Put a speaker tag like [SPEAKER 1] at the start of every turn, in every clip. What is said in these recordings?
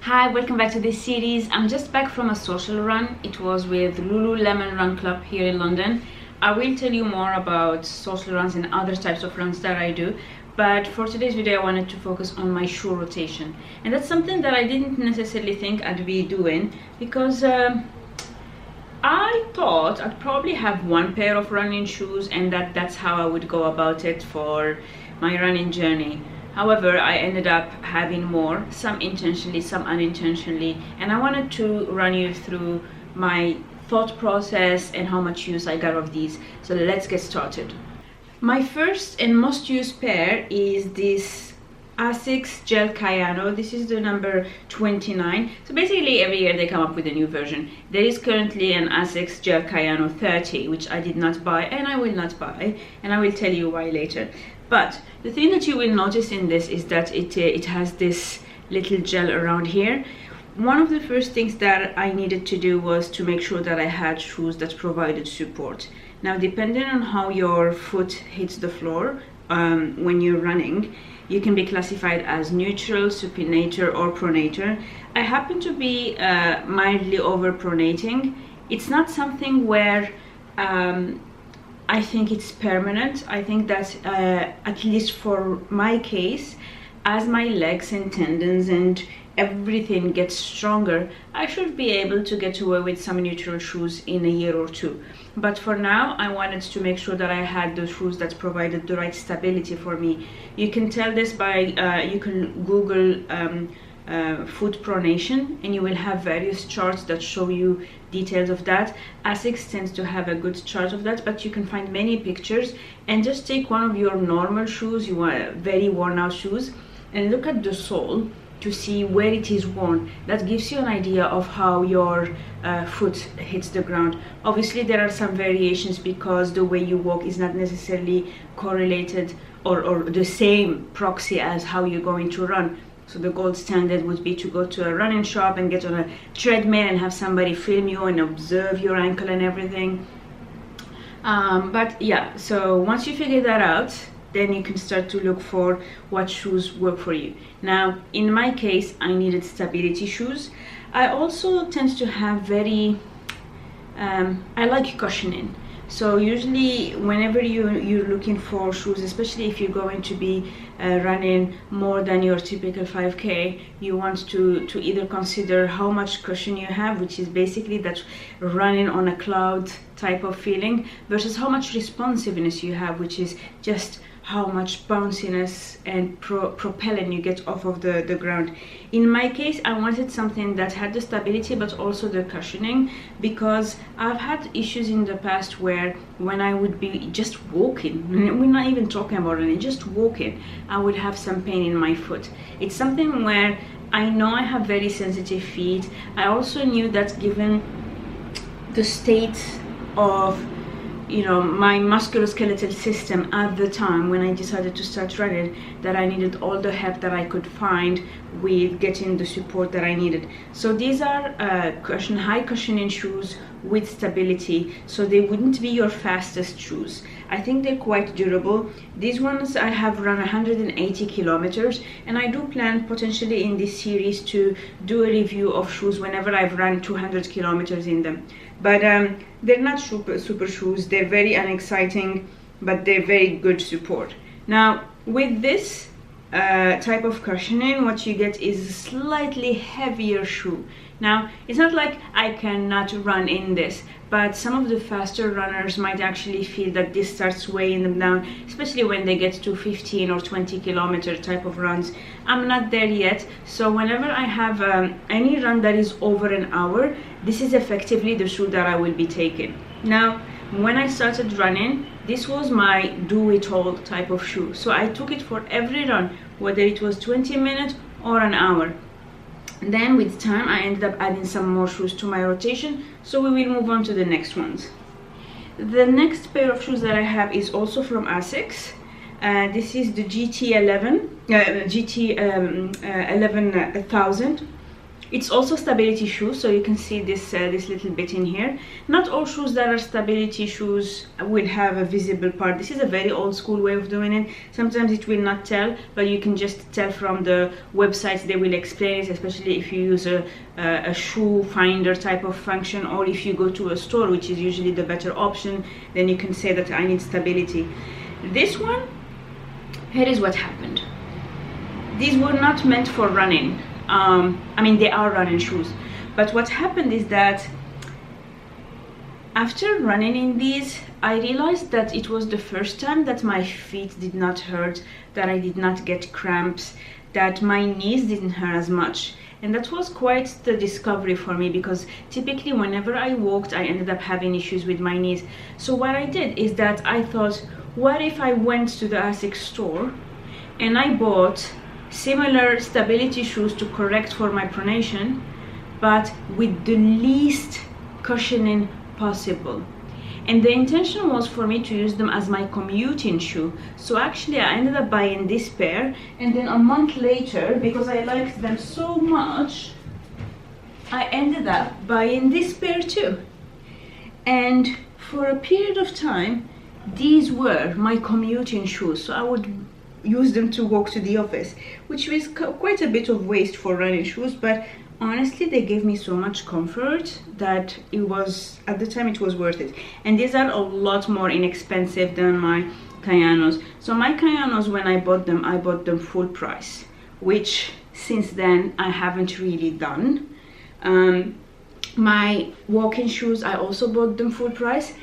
[SPEAKER 1] Hi, welcome back to this series. I'm just back from a social run. It was with Lululemon Run Club here in London. I will tell you more about social runs and other types of runs that I do, but for today's video I wanted to focus on my shoe rotation, and that's something that I didn't necessarily think I'd be doing because I thought I'd probably have one pair of running shoes and that's how I would go about it for my running journey. However, I ended up having more, some intentionally, some unintentionally, and I wanted to run you through my thought process and how much use I got of these. So let's get started. My first and most used pair is this Asics Gel Kayano. This is the number 29. So basically every year they come up with a new version. There is currently an Asics Gel Kayano 30, which I did not buy and I will not buy, and I will tell you why later. But the thing that you will notice in this is that it has this little gel around here. One of the first things that I needed to do was to make sure that I had shoes that provided support. Now, depending on how your foot hits the floor when you're running, you can be classified as neutral, supinator, or pronator. I happen to be mildly overpronating. It's not something where I think it's permanent. I think that at least for my case, as my legs and tendons and everything gets stronger, I should be able to get away with some neutral shoes in a year or two. But for now, I wanted to make sure that I had the shoes that provided the right stability for me. You can tell this by, you can Google foot pronation and you will have various charts that show you details of that. Asics tends to have a good chart of that, but you can find many pictures and just take one of your normal shoes, you want very worn out shoes, and look at the sole to see where it is worn. That gives you an idea of how your foot hits the ground. Obviously there are some variations because the way you walk is not necessarily correlated or the same proxy as how you're going to run. So the gold standard would be to go to a running shop and get on a treadmill and have somebody film you and observe your ankle and everything. But yeah, so once you figure that out, then you can start to look for what shoes work for you. Now, in my case, I needed stability shoes. I also tend to have very, I like cushioning. So usually whenever you're looking for shoes, especially if you're going to be running more than your typical 5K, you want to either consider how much cushion you have, which is basically that running on a cloud type of feeling, versus how much responsiveness you have, which is just how much bounciness and propelling you get off of the ground. In my case, I wanted something that had the stability but also the cushioning, because I've had issues in the past where when I would be just walking, we're not even talking about running, just walking, I would have some pain in my foot. It's something where I know I have very sensitive feet. I also knew that given the state of my musculoskeletal system at the time when I decided to start running, that I needed all the help that I could find with getting the support that I needed. So these are high cushioning shoes with stability, so they wouldn't be your fastest shoes. I think they're quite durable. These ones I have run 180 kilometers, and I do plan potentially in this series to do a review of shoes whenever I've run 200 kilometers in them. But they're not super shoes. They're very unexciting, but they're very good support. Now, with this type of cushioning, what you get is a slightly heavier shoe. Now, it's not like I cannot run in this, but some of the faster runners might actually feel that this starts weighing them down, especially when they get to 15 or 20 kilometer type of runs. I'm not there yet, so whenever I have any run that is over an hour, this is effectively the shoe that I will be taking. Now, when I started running, this was my do-it-all type of shoe. So I took it for every run, whether it was 20 minutes or an hour. Then with time, I ended up adding some more shoes to my rotation, so we will move on to the next ones. The next pair of shoes that I have is also from Asics. This is the GT 11000. It's also stability shoes, so you can see this this little bit in here. Not all shoes that are stability shoes will have a visible part. This is a very old school way of doing it. Sometimes it will not tell, but you can just tell from the websites. They will explain it, especially if you use a shoe finder type of function, or if you go to a store, which is usually the better option. Then you can say that I need stability. This one, here is what happened. These were not meant for running. I mean, they are running shoes, but what happened is that after running in these, I realized that it was the first time that my feet did not hurt, that I did not get cramps, that my knees didn't hurt as much. And that was quite the discovery for me, because typically whenever I walked, I ended up having issues with my knees. So what I did is that I thought, what if I went to the Asics store and I bought similar stability shoes to correct for my pronation, but with the least cushioning possible. And the intention was for me to use them as my commuting shoe. So actually I ended up buying this pair, and then a month later, because I liked them so much, I ended up buying this pair too. And for a period of time, these were my commuting shoes. So I would use them to walk to the office, which was quite a bit of waste for running shoes, but honestly they gave me so much comfort that it was, at the time, it was worth it. And these are a lot more inexpensive than my Kayanos. So my Kayanos, when I bought them full price, which since then I haven't really done. My walking shoes, I also bought them full price.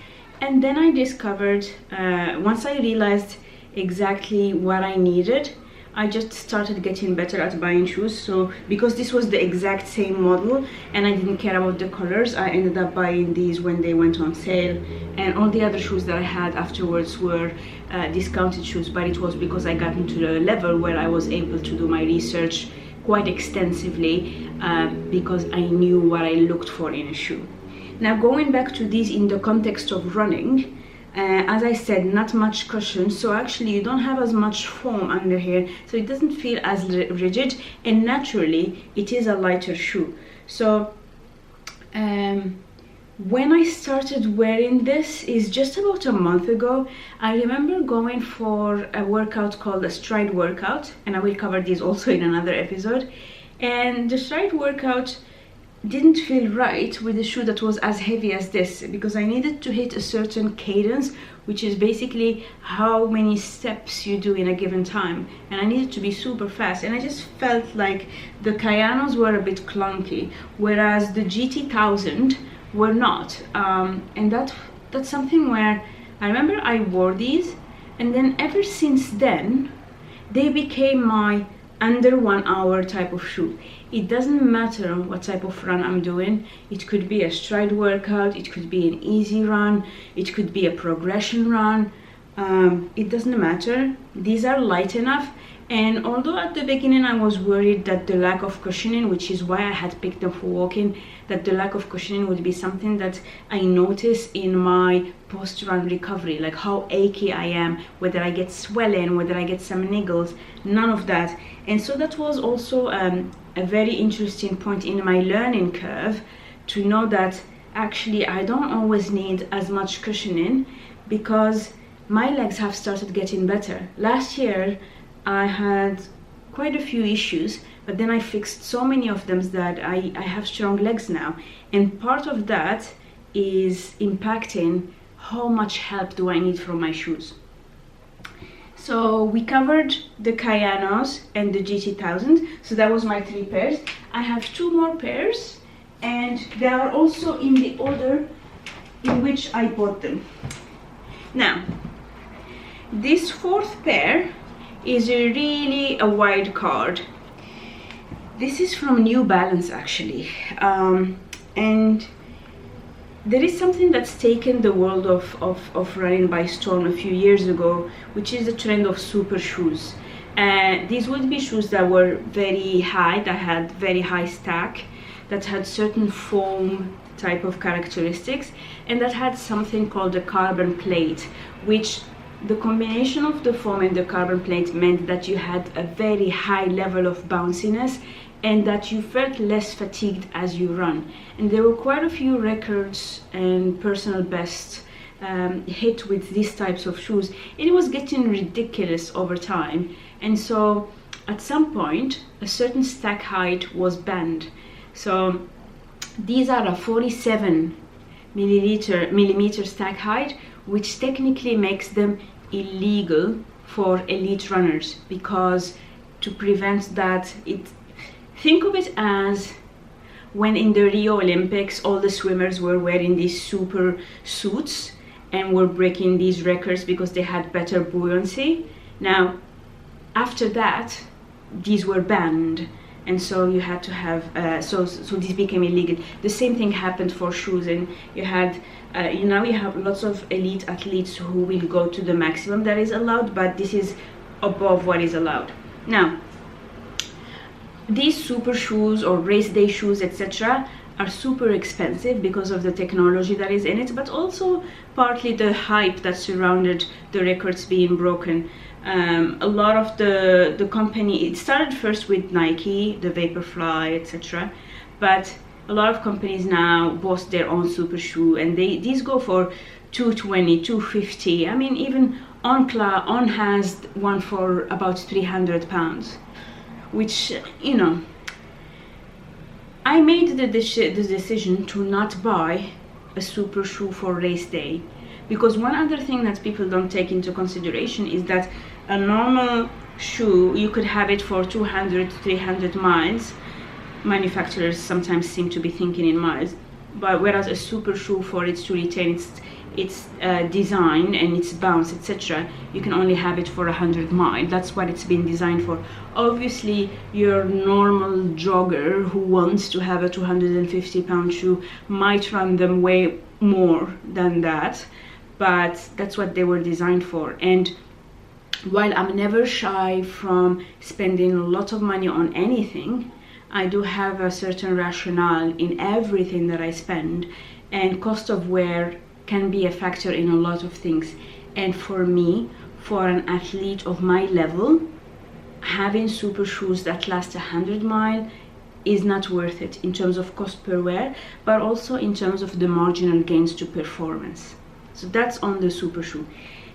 [SPEAKER 1] And then I discovered, once I realized exactly what I needed, I just started getting better at buying shoes. So because this was the exact same model and I didn't care about the colors, I ended up buying these when they went on sale, and all the other shoes that I had afterwards were discounted shoes. But it was because I got into the level where I was able to do my research quite extensively, because I knew what I looked for in a shoe. Now, going back to these in the context of running, as I said, not much cushion, so actually you don't have as much foam under here, so it doesn't feel as rigid, and naturally it is a lighter shoe. So when I started wearing this is just about a month ago. I remember going for a workout called a stride workout, and I will cover these also in another episode. And the stride workout didn't feel right with a shoe that was as heavy as this, because I needed to hit a certain cadence, which is basically how many steps you do in a given time, and I needed to be super fast, and I just felt like the Kayanos were a bit clunky, whereas the GT 1000 were not. And that's something where I remember I wore these, and then ever since then they became my under 1 hour type of shoe. It doesn't matter what type of run I'm doing. It could be a stride workout, it could be an easy run, it could be a progression run. It doesn't matter. These are light enough. And although at the beginning I was worried that the lack of cushioning, which is why I had picked them for walking, that the lack of cushioning would be something that I notice in my post-run recovery, like how achy I am, whether I get swelling, whether I get some niggles, none of that. And so that was also a very interesting point in my learning curve, to know that actually I don't always need as much cushioning, because my legs have started getting better. Last year I had quite a few issues, but then I fixed so many of them that I have strong legs now. And part of that is impacting how much help do I need from my shoes. So we covered the Kayanos and the GT 1000, so that was my 3 pairs. I have 2 more pairs, and they are also in the order in which I bought them. Now, this 4th pair is really a wild card. This is from New Balance actually, and there is something that's taken the world of running by storm a few years ago, which is the trend of super shoes. These would be shoes that were very high, that had very high stack, that had certain foam type of characteristics, and that had something called a carbon plate, which the combination of the foam and the carbon plate meant that you had a very high level of bounciness and that you felt less fatigued as you run. And there were quite a few records and personal bests hit with these types of shoes. It was getting ridiculous over time, and so at some point a certain stack height was banned. So these are a 47 millimeter stack height, which technically makes them illegal for elite runners, because to prevent that, think of it as when in the Rio Olympics all the swimmers were wearing these super suits and were breaking these records because they had better buoyancy. Now after that these were banned, and so you had to have so this became illegal. The same thing happened for shoes, and you had now you have lots of elite athletes who will go to the maximum that is allowed, but this is above what is allowed. Now these super shoes or race day shoes, etc., are super expensive because of the technology that is in it, but also partly the hype that surrounded the records being broken. A lot of the company, it started first with Nike, the Vaporfly, etc., but a lot of companies now boast their own super shoe, and these go for $220, $250. I mean, even On has one for about 300 pounds, which, you know, I made the decision to not buy a super shoe for race day, because one other thing that people don't take into consideration is that a normal shoe, you could have it for 200, 300 miles. Manufacturers sometimes seem to be thinking in miles, but whereas a super shoe, for it to retain its design and its bounce, etc., you can only have it for 100 miles. That's what it's been designed for. Obviously your normal jogger who wants to have a 250-pound shoe might run them way more than that, but that's what they were designed for. And while I'm never shy from spending a lot of money on anything, I do have a certain rationale in everything that I spend, and cost of wear can be a factor in a lot of things. And for me, for an athlete of my level, having super shoes that last 100 miles is not worth it in terms of cost per wear, but also in terms of the marginal gains to performance. So that's on the super shoe.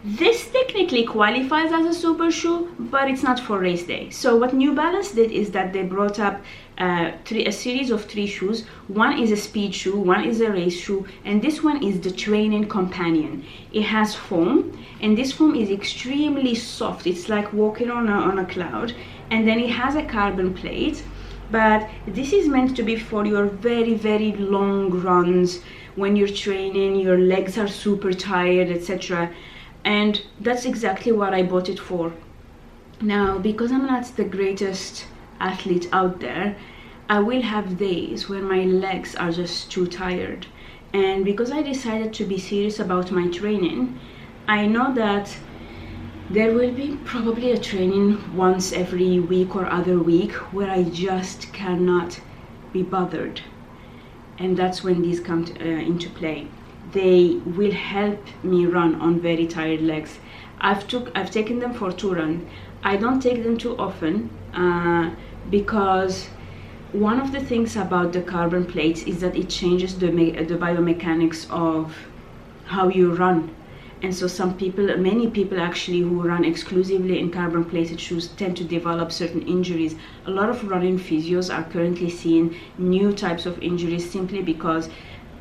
[SPEAKER 1] This technically qualifies as a super shoe, but it's not for race day. So what New Balance did is that they brought up a series of 3 shoes. One is a speed shoe, one is a race shoe, and this one is the training companion. It has foam, and this foam is extremely soft. It's like walking on a cloud. And then it has a carbon plate, but this is meant to be for your very, very long runs, when you're training, your legs are super tired, etc. And that's exactly what I bought it for. Now, because I'm not the greatest athlete out there, I will have days when my legs are just too tired. And because I decided to be serious about my training, I know that there will be probably a training once every week or other week where I just cannot be bothered. And that's when these come into play. They will help me run on very tired legs. I've taken them for 2 runs. I don't take them too often because one of the things about the carbon plates is that it changes the biomechanics of how you run. And so many people actually who run exclusively in carbon plated shoes tend to develop certain injuries. A lot of running physios are currently seeing new types of injuries simply because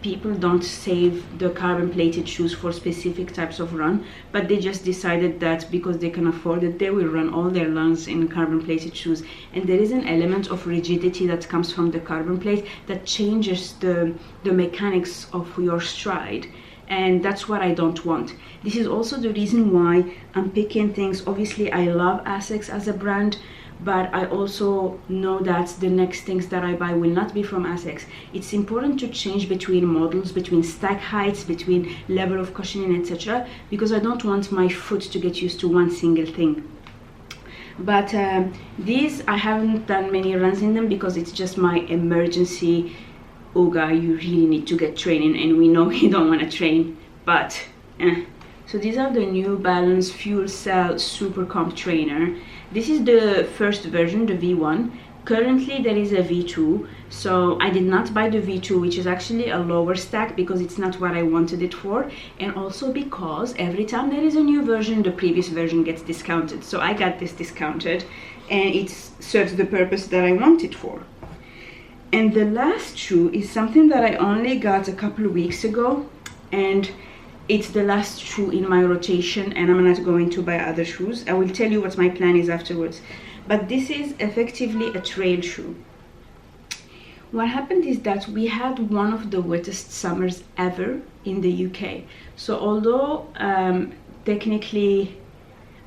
[SPEAKER 1] people don't save the carbon plated shoes for specific types of run, but they just decided that because they can afford it, they will run all their runs in carbon plated shoes. And there is an element of rigidity that comes from the carbon plate that changes the mechanics of your stride, and that's what I don't want. This is also the reason why I'm picking things. Obviously I love Asics as a brand, but I also know that the next things that I buy will not be from Asics. It's important to change between models, between stack heights, between level of cushioning, etc., because I don't want my foot to get used to one single thing. But these, I haven't done many runs in them because it's just my emergency. Oga, you really need to get training, and we know you don't want to train, but So these are the New Balance Fuel Cell SuperComp trainer. This is the first version, the V1, Currently there is a V2, so I did not buy the V2, which is actually a lower stack, because it's not what I wanted it for, and also because every time there is a new version, the previous version gets discounted. So I got this discounted, and it serves the purpose that I want it for. And the last shoe is something that I only got a couple of weeks ago, and it's the last shoe in my rotation, and I'm not going to buy other shoes. I will tell you what my plan is afterwards. But this is effectively a trail shoe. What happened is that we had one of the wettest summers ever in the UK. So although technically,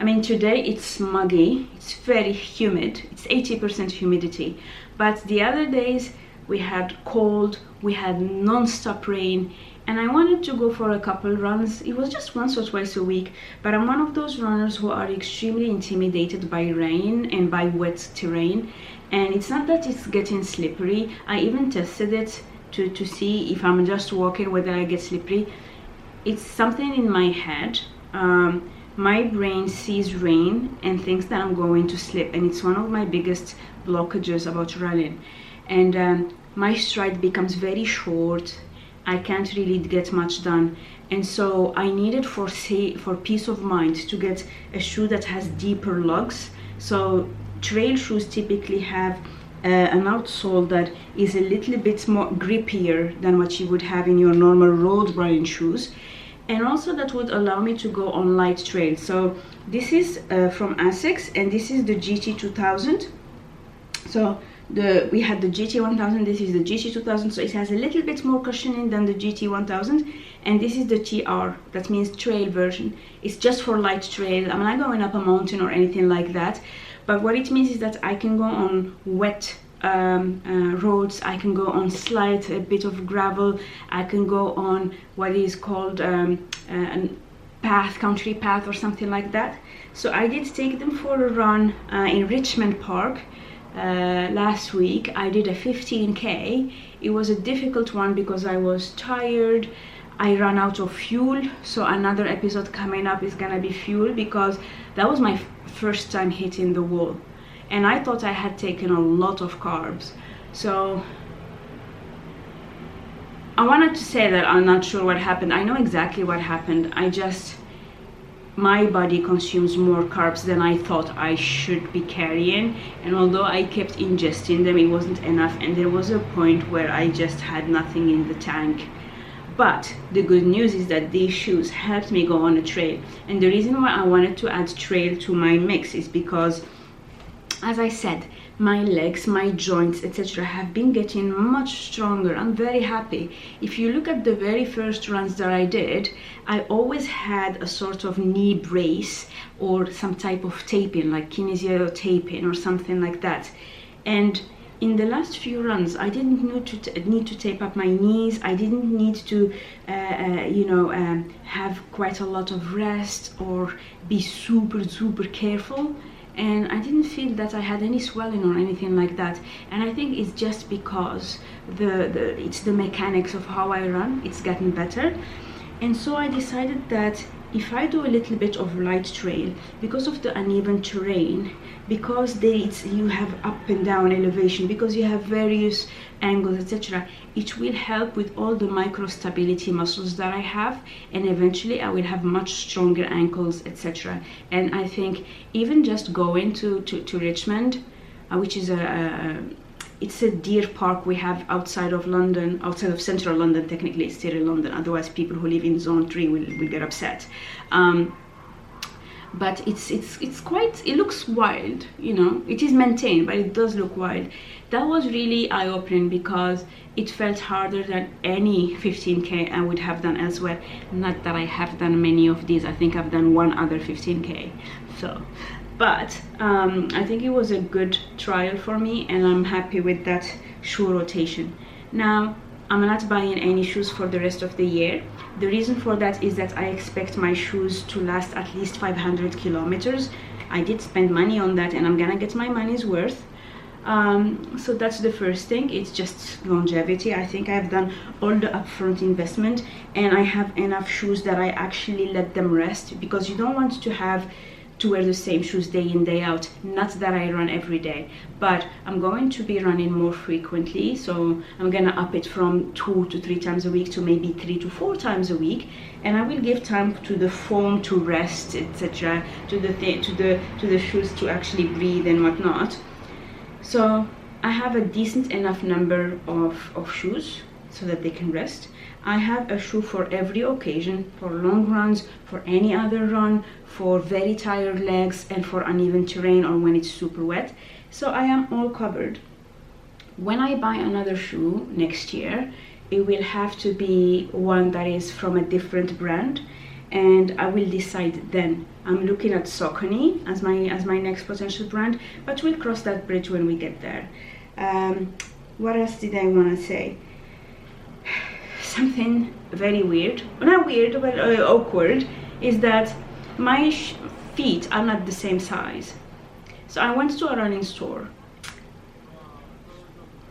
[SPEAKER 1] I mean, today it's muggy, it's very humid, it's 80% humidity. But the other days we had cold, we had non-stop rain, and I wanted to go for a couple runs. It was just once or twice a week, but I'm one of those runners who are extremely intimidated by rain and by wet terrain. And it's not that it's getting slippery. I even tested it to see if I'm just walking whether I get slippery. It's something in my head. My brain sees rain and thinks that I'm going to slip, and it's one of my biggest blockages about running. And my stride becomes very short. I can't really get much done, and so I needed for peace of mind to get a shoe that has deeper lugs. So trail shoes typically have an outsole that is a little bit more grippier than what you would have in your normal road running shoes, and also that would allow me to go on light trails. So this is from Asics, and this is the GT 2000. So we had the GT 1000, this is the GT 2000, so it has a little bit more cushioning than the GT 1000, and this is the TR, that means trail version. It's just for light trail. I'm not going up a mountain or anything like that, but what it means is that I can go on wet roads, I can go on slight, a bit of gravel, I can go on what is called a path, country path or something like that. So I did take them for a run in Richmond Park. Last week I did a 15k. It was a difficult one because I was tired. I ran out of fuel, so another episode coming up is gonna be fuel, because that was my first time hitting the wall, and I thought I had taken a lot of carbs. So I wanted to say that I'm not sure what happened. I know exactly what happened. My body consumes more carbs than I thought I should be carrying, and although I kept ingesting them, it wasn't enough, and there was a point where I just had nothing in the tank. But the good news is that these shoes helped me go on a trail, and the reason why I wanted to add trail to my mix is because, as I said, my legs, my joints, etc. have been getting much stronger. I'm very happy. If you look at the very first runs that I did, I always had a sort of knee brace or some type of taping, like kinesio taping or something like that. And in the last few runs, I didn't need to tape up my knees. I didn't need to, have quite a lot of rest or be super careful. And I didn't feel that I had any swelling or anything like that. And I think it's just because it's the mechanics of how I run. It's gotten better. And so I decided that if I do a little bit of light trail, because of the uneven terrain, because you have up and down elevation, because you have various angles, etc., it will help with all the micro stability muscles that I have, and eventually I will have much stronger ankles, etc. And I think even just going to Richmond, which is it's a deer park we have outside of London, outside of central London. Technically it's still in London, otherwise people who live in zone 3 will get upset. But it's quite, it looks wild, it is maintained, but it does look wild. That was really eye-opening because it felt harder than any 15k I would have done elsewhere. Not that I have done many of these. I think I've done one other 15k. But I think it was a good trial for me, and I'm happy with that shoe rotation. Now, I'm not buying any shoes for the rest of the year. The reason for that is that I expect my shoes to last at least 500 kilometers. I did spend money on that, and I'm gonna get my money's worth. So that's the first thing. It's just longevity. I think I've done all the upfront investment, and I have enough shoes that I actually let them rest, because you don't want to have to wear the same shoes day in, day out. Not that I run every day, but I'm going to be running more frequently, so I'm gonna up it from 2 to 3 times a week to maybe 3 to 4 times a week, and I will give time to the foam to rest, etc., to the shoes to actually breathe and whatnot. So I have a decent enough number of shoes so that they can rest. I have a shoe for every occasion, for long runs, for any other run, for very tired legs, and for uneven terrain or when it's super wet. So I am all covered. When I buy another shoe next year, it will have to be one that is from a different brand, and I will decide then. I'm looking at Saucony as my next potential brand, but we'll cross that bridge when we get there. What else did I want to say? Something very weird, not weird, but awkward, is that my feet are not the same size. So I went to a running store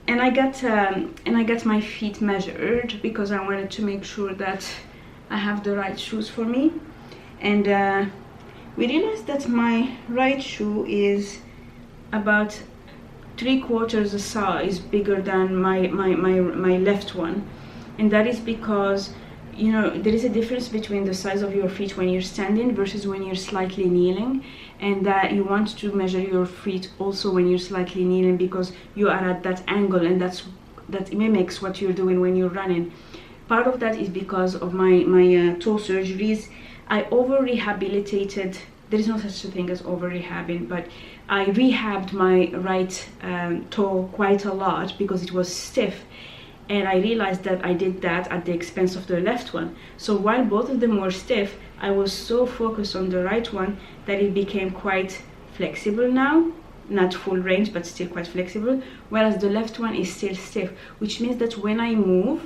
[SPEAKER 1] and I got my feet measured because I wanted to make sure that I have the right shoes for me, and we realized that my right shoe is about 3/4 the size bigger than my left one. And that is because, you know, there is a difference between the size of your feet when you're standing versus when you're slightly kneeling, and that you want to measure your feet also when you're slightly kneeling because you are at that angle, and that mimics what you're doing when you're running. Part of that is because of my toe surgeries. I over-rehabilitated. There is no such a thing as over-rehabbing, but I rehabbed my right toe quite a lot because it was stiff. And I realized that I did that at the expense of the left one. So while both of them were stiff, I was so focused on the right one that it became quite flexible now. Not full range, but still quite flexible. Whereas the left one is still stiff, which means that when I move,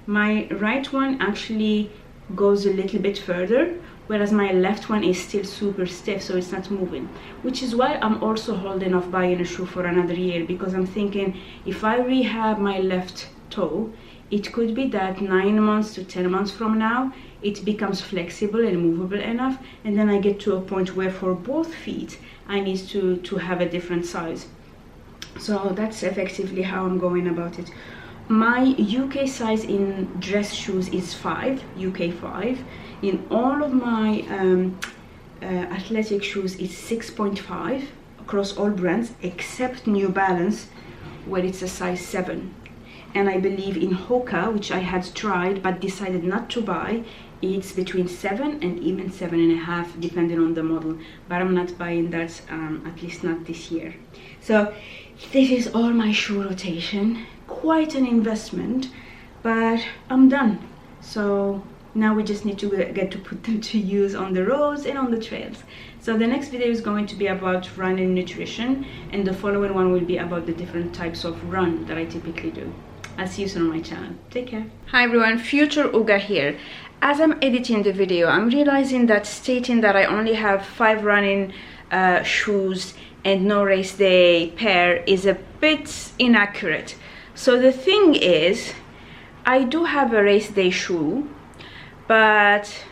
[SPEAKER 1] my right one actually goes a little bit further, whereas my left one is still super stiff, so it's not moving. Which is why I'm also holding off buying a shoe for another year, because I'm thinking if I rehab my left toe, it could be that 9 months to 10 months from now it becomes flexible and movable enough, and then I get to a point where for both feet I need to have a different size. So that's effectively how I'm going about it. My UK size in dress shoes is 5, UK 5. In all of my athletic shoes it's 6.5 across all brands except New Balance, where it's a size 7. And I believe in Hoka, which I had tried but decided not to buy, it's between 7 and even 7.5 depending on the model, but I'm not buying that, at least not this year. So this is all my shoe rotation. Quite an investment, but I'm done. So now we just need to get to put them to use on the roads and on the trails. So the next video is going to be about running nutrition, and the following one will be about the different types of run that I typically do. I'll see you soon on my channel. Take care. Hi everyone, Future Uga here. As I'm editing the video, I'm realizing that stating that I only have 5 running shoes and no race day pair is a bit inaccurate. So the thing is, I do have a race day shoe, but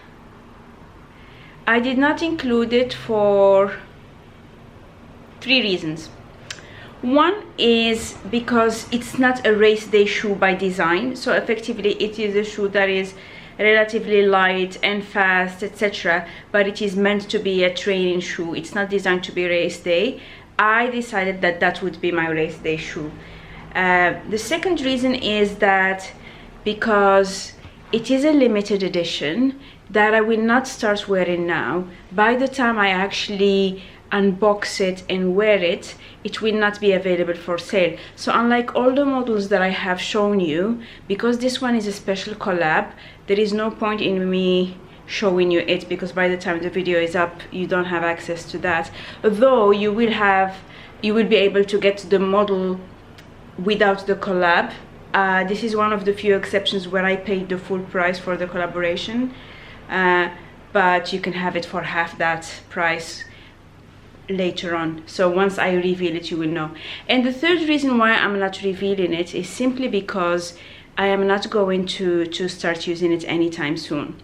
[SPEAKER 1] I did not include it for 3 reasons. One is because it's not a race day shoe by design, so effectively it is a shoe that is relatively light and fast, etc., but it is meant to be a training shoe. It's not designed to be race day. I decided that that would be my race day shoe. The second reason is that because it is a limited edition that I will not start wearing now. By the time I actually unbox it and wear it, it will not be available for sale. So unlike all the models that I have shown you, because this one is a special collab, there is no point in me showing you it, because by the time the video is up you don't have access to that, though you will be able to get the model without the collab. This is one of the few exceptions where I paid the full price for the collaboration, but you can have it for half that price later on. So once I reveal it, you will know. And the third reason why I'm not revealing it is simply because I am not going to start using it anytime soon.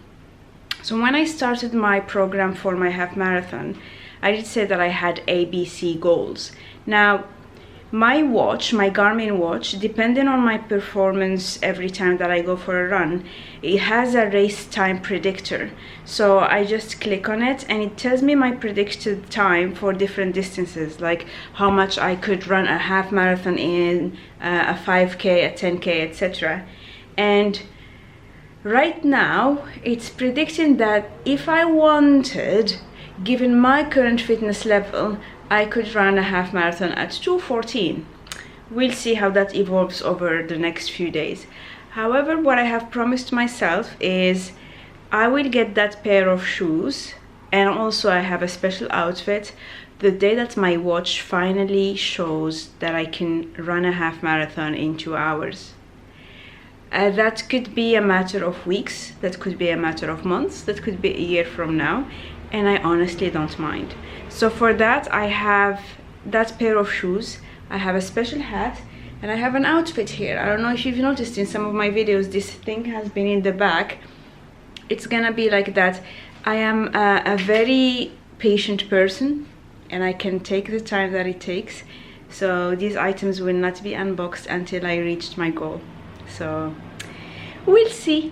[SPEAKER 1] So when I started my program for my half marathon, I did say that I had ABC goals. Now, my watch, my Garmin watch, depending on my performance every time that I go for a run, it has a race time predictor. So I just click on it and it tells me my predicted time for different distances, like how much I could run a half marathon in, a 5K, a 10K, etc. And right now it's predicting that if I wanted, given my current fitness level, I could run a half marathon at 2:14. We'll see how that evolves over the next few days. However, what I have promised myself is I will get that pair of shoes, and also I have a special outfit the day that my watch finally shows that I can run a half marathon in 2 hours. That could be a matter of weeks, that could be a matter of months, that could be a year from now, and I honestly don't mind. So for that, I have that pair of shoes, I have a special hat, and I have an outfit here. I don't know if you've noticed in some of my videos, this thing has been in the back. It's gonna be like that. I am a very patient person, and I can take the time that it takes. So these items will not be unboxed until I reached my goal. So we'll see.